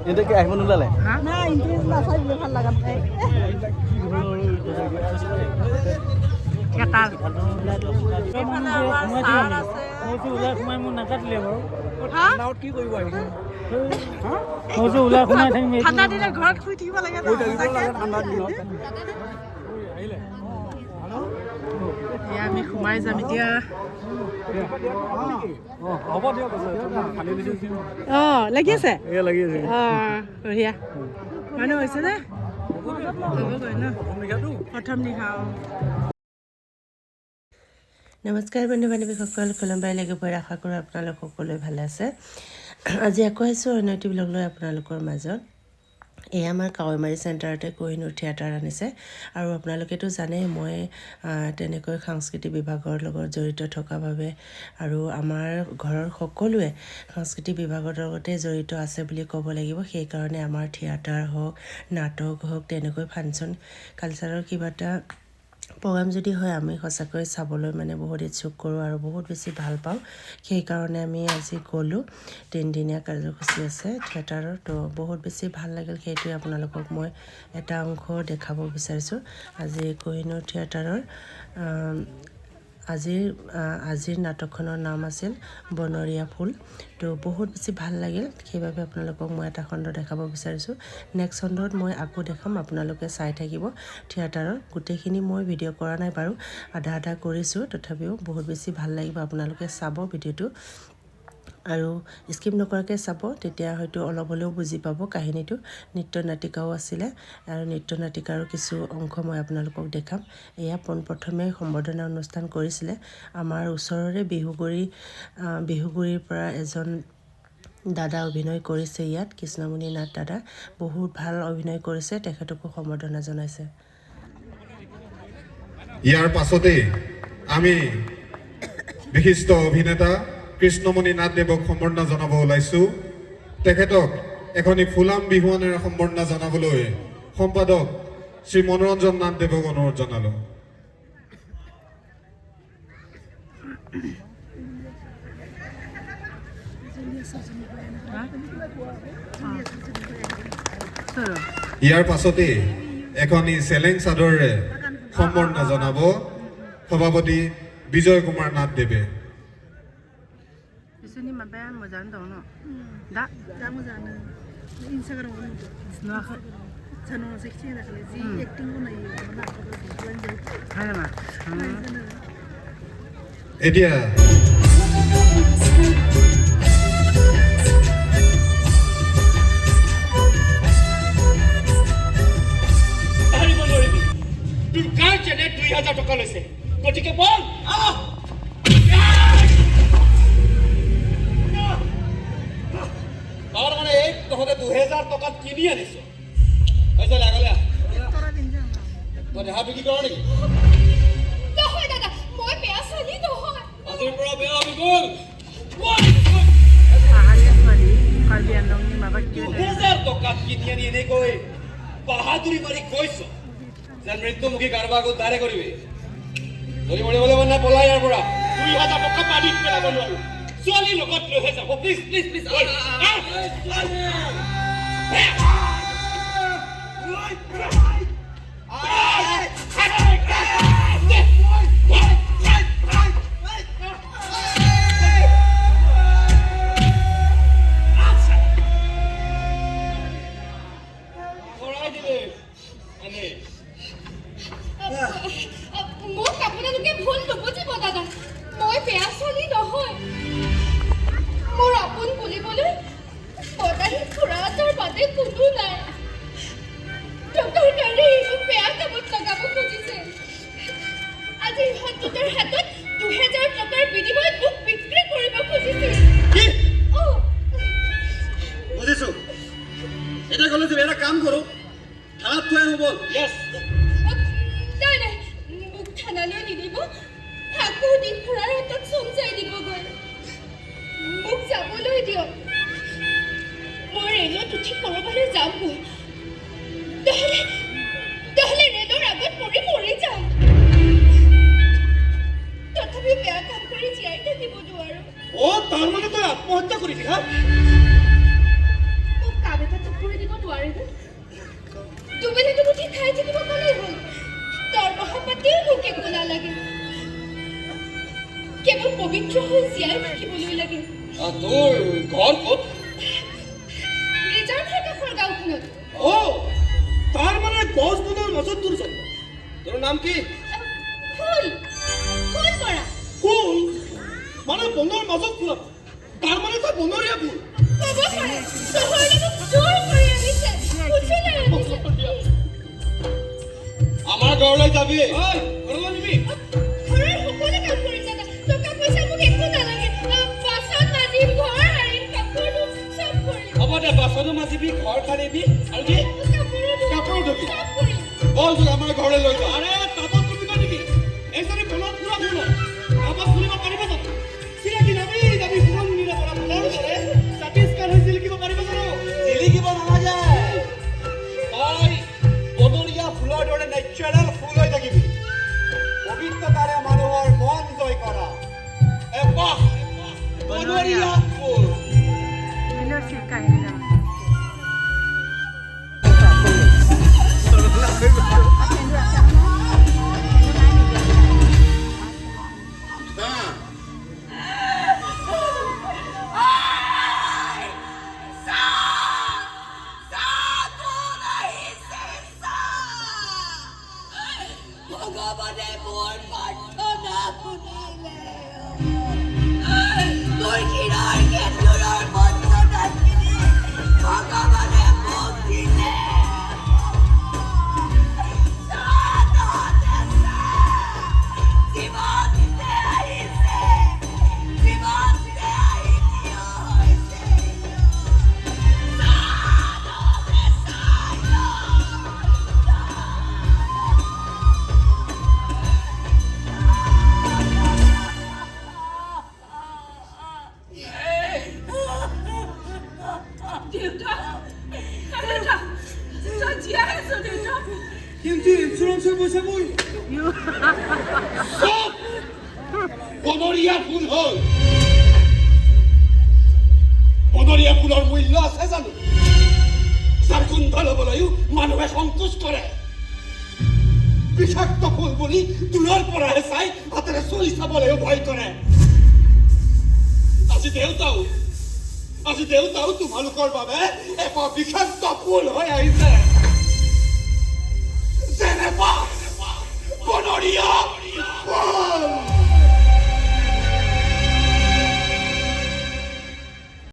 এটাকে এখন ওলালে না ইন্টাৰেস্ট না চাই ভাল লাগা নাই কেটাল এফালে আমাৰ সাৰ আছে মইতো ওলাই সোমাই মোৰ নাকাটিলে বাৰু নাওত কি কৰিব আহিব মইতো ওলাই সোমাই থাকিম ঠাণ্ডা দিনত ঘৰত শুই থাকিব লাগে ঠাণ্ডা দিনত আহিলে এতিয়া আমি সোমাই যাম এতিয়া হ'ব দিয়ক খালি দিছো লাগি আছে লাগি আছে বঢ়িয়া মানুহ হৈছে নে হ'বগৈ ন প্ৰথম নিশা নমস্কাৰ বন্ধু বান্ধৱীসকল কলম্বাই লাগি পৰি আশা কৰোঁ আপোনালোক সকলোৱে ভালে আছে আজি আকৌ আহিছোঁ অন্য এটি ব্লগ লৈ আপোনালোকৰ মাজত এয়া আমাৰ কাৱৈমাৰী চেণ্টাৰতে কোহিনুৰ থিয়েটাৰ আনিছে আৰু আপোনালোকেতো জানে মই তেনেকৈ সাংস্কৃতিক বিভাগৰ লগত জড়িত থকা বাবে আৰু আমাৰ ঘৰৰ সকলোৱে সাংস্কৃতিক বিভাগৰ লগতে জড়িত আছে বুলি ক'ব লাগিব সেইকাৰণে আমাৰ থিয়েটাৰ হওক নাটক হওক তেনেকৈ ফাংচন কালচাৰৰ কিবা এটা প্ৰগ্ৰাম যদি হয় আমি সঁচাকৈ চাবলৈ মানে বহুত ইচ্ছুক কৰোঁ আৰু বহুত বেছি ভাল পাওঁ সেইকাৰণে আমি আজি গ'লোঁ 3 দিনীয়া কাৰ্যসূচী আছে থিয়েটাৰৰ তো বহুত বেছি ভাল লাগিল সেইটোৱে আপোনালোকক মই এটা অংশ দেখাব বিচাৰিছোঁ আজি কোহিনুৰ থিয়েটাৰৰ আজিৰ নাটকখনৰ নাম আছিল বনৰীয়া ফুল তো বহুত বেছি ভাল লাগিল সেইবাবে আপোনালোকক মই এটা খণ্ড দেখাব বিচাৰিছোঁ নেক্সট খণ্ডত মই আকৌ দেখাম আপোনালোকে চাই থাকিব থিয়েটাৰৰ গোটেইখিনি মই ভিডিঅ' কৰা নাই বাৰু আধা কৰিছোঁ তথাপিও বহুত বেছি ভাল লাগিব আপোনালোকে চাব ভিডিঅ'টো আৰু স্কিপ নকৰাকৈ চাব তেতিয়া হয়তো অলপ হ'লেও বুজি পাব কাহিনীটো নৃত্য নাটিকাও আছিলে আৰু নৃত্য নাটিকাৰো কিছু অংশ মই আপোনালোকক দেখাম এয়া পোনপ্ৰথমে সম্বৰ্ধনা অনুষ্ঠান কৰিছিলে আমাৰ ওচৰৰে বিহুগুৰিৰ পৰা এজন দাদা অভিনয় কৰিছে ইয়াত কৃষ্ণমণি নাথ দাদা বহুত ভাল অভিনয় কৰিছে তেখেতকো সম্বৰ্ধনা জনাইছে ইয়াৰ পাছতে আমি বিশিষ্ট অভিনেতা কৃষ্ণমণি নাথ দেৱক সম্বৰ্ধনা জনাব ওলাইছো তেখেতক এখনি ফুলাম বিহুৱানেৰে সম্বৰ্ধনা জনাবলৈ সম্পাদক শ্ৰী মনোৰঞ্জন নাথ দেৱক অনুৰোধ জনালো ইয়াৰ পাছতে এখনি চেলেং চাদৰেৰে সম্বৰ্ধনা জনাব সভাপতি বিজয় কুমাৰ নাথ দেৱে Ini mabaya mo jan daw no. Da mo jan. Instagram mo. No ha. Chano section na kale ji acting ko nahi na hala ma. এতিয়া তোৰ কাৰ চেনে 2000 টকা লৈছে গতিকে বল और माने एक तो होते 2000 टका किनी आनिছো ऐसा लागले Tora din jam. तो देहा बिकी करो नेकी নহয় দাদা মই বেয়া চলি নহয় আজিৰ পৰা বেয়া আমি গল Pahalia swali kalbi andong ni mabak ki. 2000 টকা কিনি আনি এনে কই বাহাদুরি মারি কইছো যেন মৃত্যুমুখী কারবাক উদ্ধারে কৰিবি যদি মৰি বলে মন না পলাই ইয়াৰ পৰা 2000 টকা পানীত পেলাব নোৱাৰো ছোৱালী লগত লৈ যাব প্লিজ প্লিজ প্লিজ মোক আপোনালোকে ভুল নুবুজিব দাদা মই বেয়া চলি নহয় মোৰ আপোন বুলিবলৈ বদাহী খুৰাহঁতৰ বাদে কোনো নাই টকাৰ কাৰণে মোক বেয়া কামত লগাব খুজিছে আজি ইহঁতৰ হাতত 2000 টকাৰ বিনিময়ত মোক বিক্ৰী কৰিব খুজিছে বুজিছো এটা গলে যে এটা কাম কৰো থানাত থৈ হ'ব ইয়েস নাই নাই মোক থানালৈ নিদিব আকৌ দিন খুৰাৰ হাতত চমজাই দিবগৈ মোক যাবলৈ দিয়ক মই ৰেলত উঠি ক'ৰবালৈ যামগৈ নহ'লে ৰেলৰ আগত মৰি যাম তথাপি বেয়া কাম কৰি জীয়াই থাকিব নোৱাৰো ও তাৰ মানে তই আত্মহত্যা কৰিবি হা মোক কাম এটা দহ বনৰ মাজত তোৰ জন্ম তোৰ নাম কি ফুল ফুল পৰা ফুল মানে বনৰ মাজত ফুলা তাৰ মানে তই বনৰীয়া ফুল ক'ব পাৰে চহৰলৈ মোক জোৰ কৰি আনিছে উঠিলে আনিছে আমাৰ ঘৰলৈ যাবি ঘৰলৈ নিবি ঘৰৰ সকলো কাম কৰিম দাদা টকা পইচা মোক একো নালাগে বাচন মাজিম ঘৰ সাৰিম কাপোৰ ধুম চব কৰিম হ'ব দে বাচনো মাজিবি ঘৰ সাৰিবি আৰু কি কাপোৰ ধুবি চব কৰিম বল তোক আমাৰ ঘৰলৈ লৈ যাওঁ আৰে টাবত তুলিব নেকি এইজনী বনত ফুৰা ফুল টাবত ফুলিব পাৰিব জানো চিনাকি নামি যাবি ফুৰণ নিলে পৰা ফুলৰ দৰে ছাতিস্কাৰ হৈ জিলিকিব পাৰিব জানো জিলিকিব নালাগে তই বনৰীয়া ফুলৰ দৰে নেচাৰেল ফুল হৈ থাকিবি পবিত্ৰতাৰে মানুহৰ মন জয় কৰা এপাহ বনৰীয়া ফুল ভগৱানে মোৰ প্ৰাৰ্থনা শুনিলে মোৰ শিৰৰ কেন্দুৰৰ বন্ধনাখিনি ভগৱানে মোক দিলে জীৱনতে আহিছে জীৱনতে আহি থিয় হৈছে কিন্তু ইঞ্চুৰেঞ্চৰ পইচা গ'ল চব বনৰীয়া ফুল হ'ল বনৰীয়া ফুলৰ মূল্য আছে জানো যাৰ গোন্ধ ল'বলৈও মানুহে সংকোচ কৰে বিষাক্ত ফুল বুলি দূৰৰ পৰাহে চাই হাতেৰে চুই চাবলৈও ভয় কৰে আজি দেউতাও তোমালোকৰ বাবে এপাহ বিষাক্ত ফুল হৈ আহিছে যেনেবা বনৰীয়া ফুল